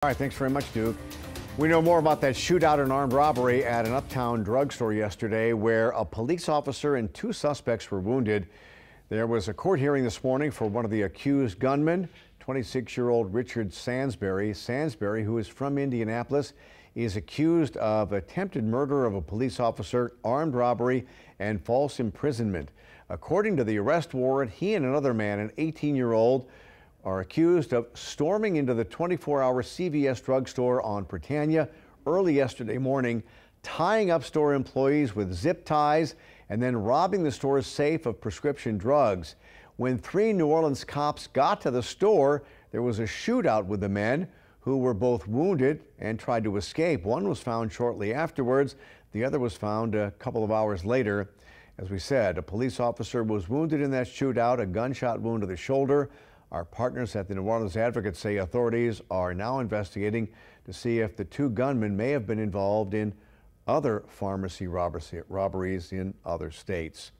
All right, thanks very much, Duke. We know more about that shootout and armed robbery at an uptown drugstore yesterday where a police officer and two suspects were wounded. There was a court hearing this morning for one of the accused gunmen, 26-year-old Richard Sansbury. Sansbury, who is from Indianapolis, is accused of attempted murder of a police officer, armed robbery, and false imprisonment. According to the arrest warrant, he and another man, an 18-year-old, are accused of storming into the 24-hour CVS drugstore on Britannia early yesterday morning, tying up store employees with zip ties, and then robbing the store's safe of prescription drugs. When three New Orleans cops got to the store, there was a shootout with the men, who were both wounded and tried to escape. One was found shortly afterwards. The other was found a couple of hours later. As we said, a police officer was wounded in that shootout, a gunshot wound to the shoulder. Our partners at the New Orleans Advocate say authorities are now investigating to see if the two gunmen may have been involved in other pharmacy robberies in other states.